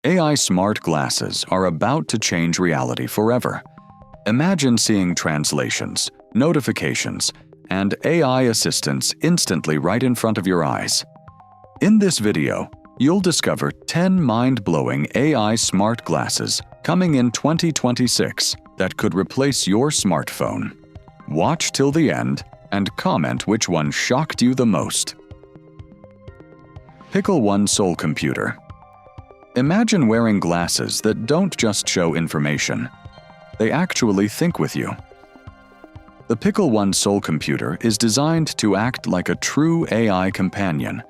AI smart glasses are about to change reality forever. Imagine seeing translations, notifications, and AI assistants instantly right in front of your eyes. In this video, you'll discover 10 mind-blowing AI smart glasses coming in 2026 that could replace your smartphone. Watch till the end and comment which one shocked you the most. Pickle One Soul Computer. Imagine wearing glasses that don't just show information. They actually think with you. The Pickle One Soul Computer is designed to act like a true AI companion,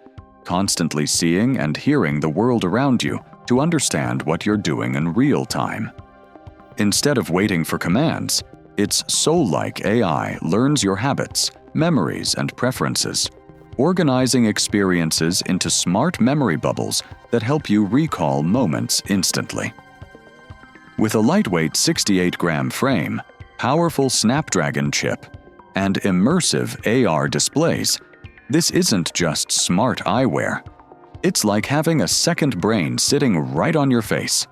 constantly seeing and hearing the world around you to understand what you're doing in real time. Instead of waiting for commands, its soul-like AI learns your habits, memories, and preferences, organizing experiences into smart memory bubbles that help you recall moments instantly. With a lightweight 68-gram frame, powerful Snapdragon chip, and immersive AR displays, this isn't just smart eyewear. It's like having a second brain sitting right on your face.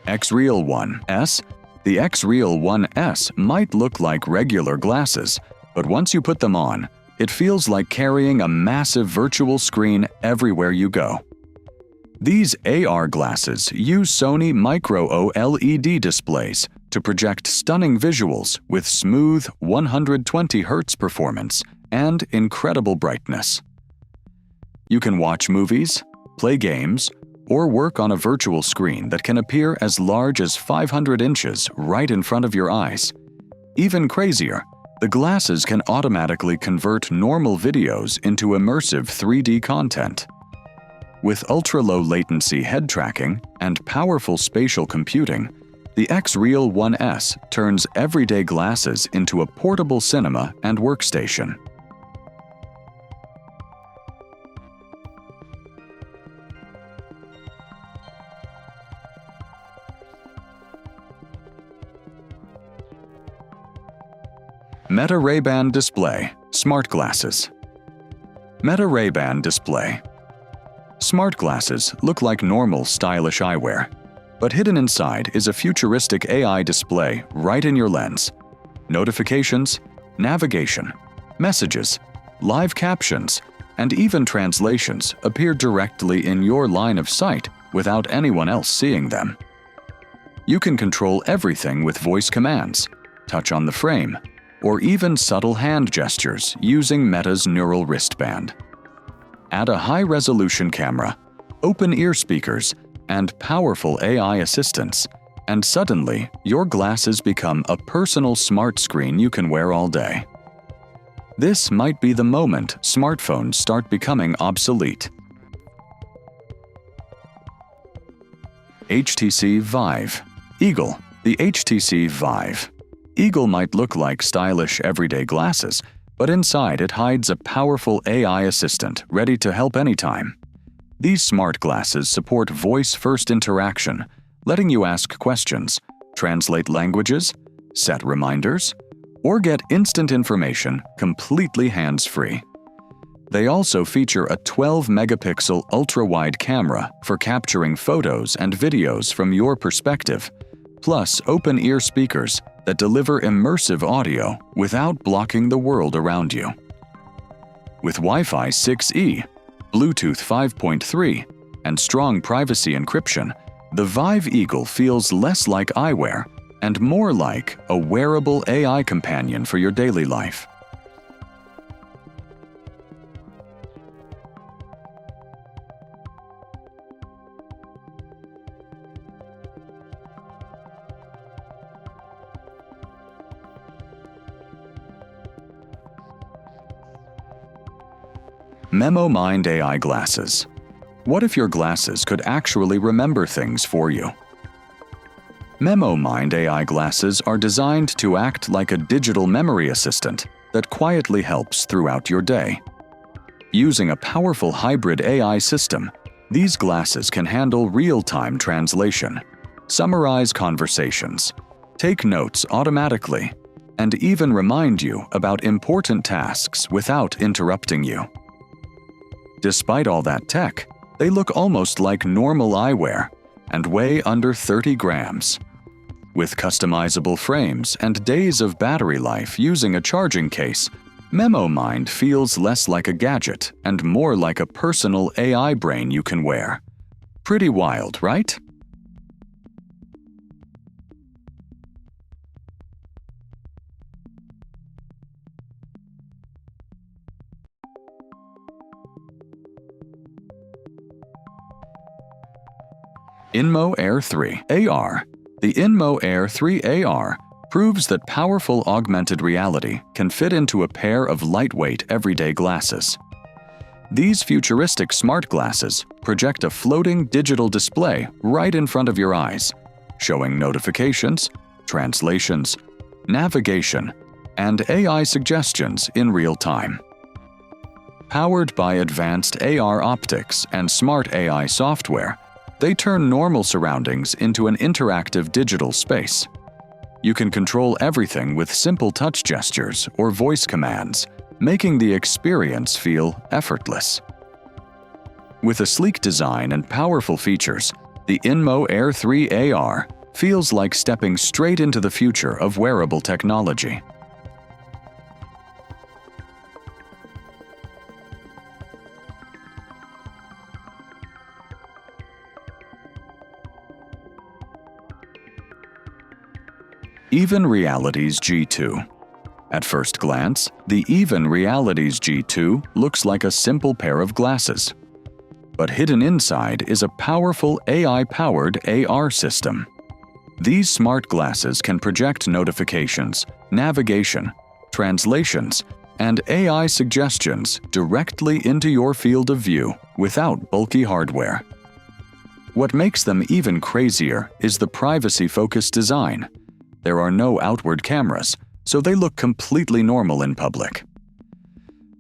XREAL 1S. The XREAL 1S might look like regular glasses, but once you put them on, it feels like carrying a massive virtual screen everywhere you go. These AR glasses use Sony Micro OLED displays to project stunning visuals with smooth 120 Hz performance and incredible brightness. You can watch movies, play games, or work on a virtual screen that can appear as large as 500 inches right in front of your eyes. Even crazier, the glasses can automatically convert normal videos into immersive 3D content. With ultra-low latency head tracking and powerful spatial computing, the XREAL 1S turns everyday glasses into a portable cinema and workstation. Meta Ray-Ban Display Smart Glasses. Meta Ray-Ban Display. Smart glasses look like normal, stylish eyewear, but hidden inside is a futuristic AI display right in your lens. Notifications, navigation, messages, live captions, and even translations appear directly in your line of sight without anyone else seeing them. You can control everything with voice commands, touch on the frame, or even subtle hand gestures using Meta's neural wristband. Add a high-resolution camera, open-ear speakers, and powerful AI assistants, and suddenly your glasses become a personal smart screen you can wear all day. This might be the moment smartphones start becoming obsolete. HTC VIVE. Eagle. The HTC VIVE. Eagle might look like stylish everyday glasses, but inside it hides a powerful AI assistant ready to help anytime. These smart glasses support voice-first interaction, letting you ask questions, translate languages, set reminders, or get instant information completely hands-free. They also feature a 12-megapixel ultra-wide camera for capturing photos and videos from your perspective, plus open-ear speakers that deliver immersive audio without blocking the world around you. With Wi-Fi 6E, Bluetooth 5.3, and strong privacy encryption, the VIVE Eagle feels less like eyewear and more like a wearable AI companion for your daily life. MemoMind AI Glasses. What if your glasses could actually remember things for you? MemoMind AI glasses are designed to act like a digital memory assistant that quietly helps throughout your day. Using a powerful hybrid AI system, these glasses can handle real-time translation, summarize conversations, take notes automatically, and even remind you about important tasks without interrupting you. Despite all that tech, they look almost like normal eyewear and weigh under 30 grams. With customizable frames and days of battery life using a charging case, MemoMind feels less like a gadget and more like a personal AI brain you can wear. Pretty wild, right? INMO Air 3 AR. The INMO Air 3 AR proves that powerful augmented reality can fit into a pair of lightweight everyday glasses. These futuristic smart glasses project a floating digital display right in front of your eyes, showing notifications, translations, navigation, and AI suggestions in real time. Powered by advanced AR optics and smart AI software, they turn normal surroundings into an interactive digital space. You can control everything with simple touch gestures or voice commands, making the experience feel effortless. With a sleek design and powerful features, the INMO Air 3 AR feels like stepping straight into the future of wearable technology. Even Reality's G2. At first glance, the Even Reality's G2 looks like a simple pair of glasses. But hidden inside is a powerful AI-powered AR system. These smart glasses can project notifications, navigation, translations, and AI suggestions directly into your field of view without bulky hardware. What makes them even crazier is the privacy-focused design. There are no outward cameras, so they look completely normal in public.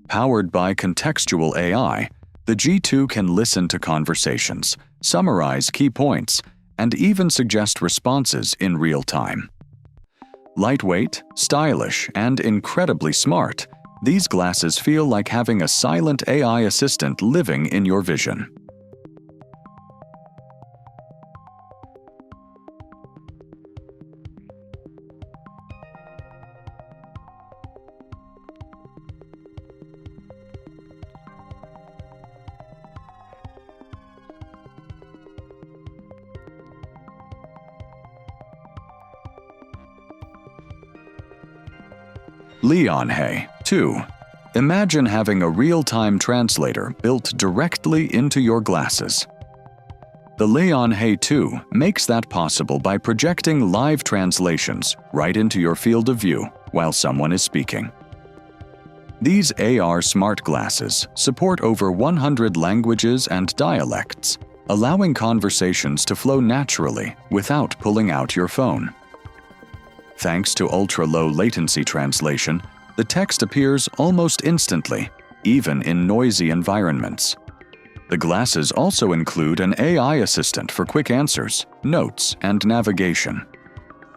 Powered by contextual AI, the G2 can listen to conversations, summarize key points, and even suggest responses in real time. Lightweight, stylish, and incredibly smart, these glasses feel like having a silent AI assistant living in your vision. Leion 2. Imagine having a real-time translator built directly into your glasses. The Leion 2 makes that possible by projecting live translations right into your field of view while someone is speaking. These AR smart glasses support over 100 languages and dialects, allowing conversations to flow naturally without pulling out your phone. Thanks to ultra-low latency translation, the text appears almost instantly, even in noisy environments. The glasses also include an AI assistant for quick answers, notes, and navigation.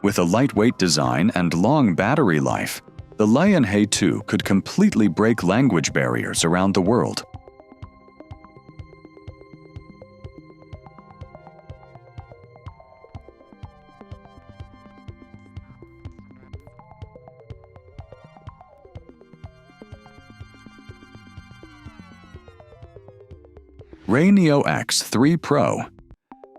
With a lightweight design and long battery life, the Leion 2 could completely break language barriers around the world. RayNeo X3 Pro.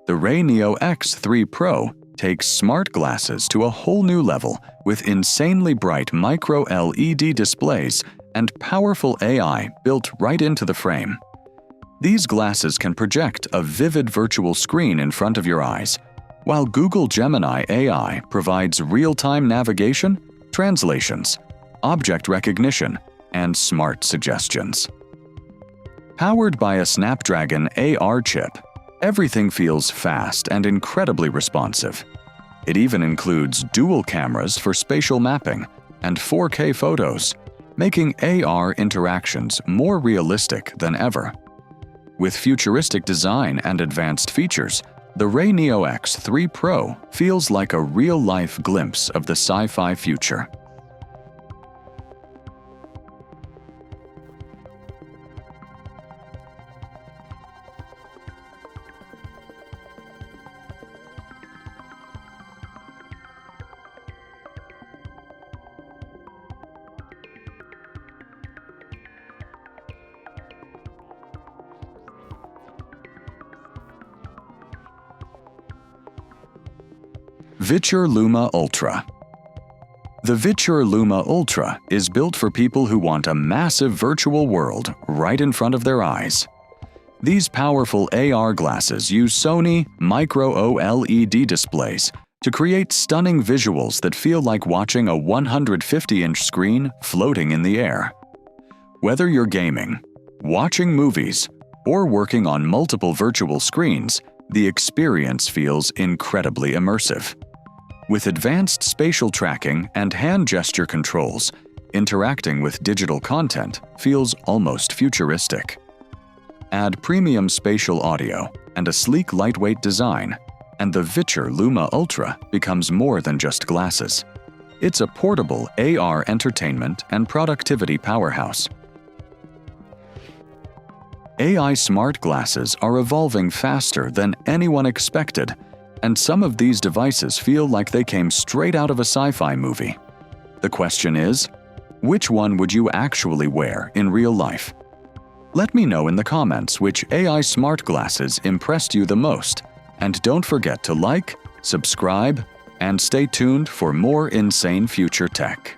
The RayNeo X3 Pro takes smart glasses to a whole new level with insanely bright micro-LED displays and powerful AI built right into the frame. These glasses can project a vivid virtual screen in front of your eyes, while Google Gemini AI provides real-time navigation, translations, object recognition, and smart suggestions. Powered by a Snapdragon AR chip, everything feels fast and incredibly responsive. It even includes dual cameras for spatial mapping and 4K photos, making AR interactions more realistic than ever. With futuristic design and advanced features, The RayNeo X3 Pro feels like a real-life glimpse of the sci-fi future. VITURE Luma Ultra. The VITURE Luma Ultra is built for people who want a massive virtual world right in front of their eyes. These powerful AR glasses use Sony micro OLED displays to create stunning visuals that feel like watching a 150-inch screen floating in the air. Whether you're gaming, watching movies, or working on multiple virtual screens, the experience feels incredibly immersive. With advanced spatial tracking and hand gesture controls, interacting with digital content feels almost futuristic. Add premium spatial audio and a sleek lightweight design, and the VITURE Luma Ultra becomes more than just glasses. It's a portable AR entertainment and productivity powerhouse. AI smart glasses are evolving faster than anyone expected, and some of these devices feel like they came straight out of a sci-fi movie. The question is, which one would you actually wear in real life? Let me know in the comments which AI smart glasses impressed you the most, and don't forget to like, subscribe, and stay tuned for more insane future tech.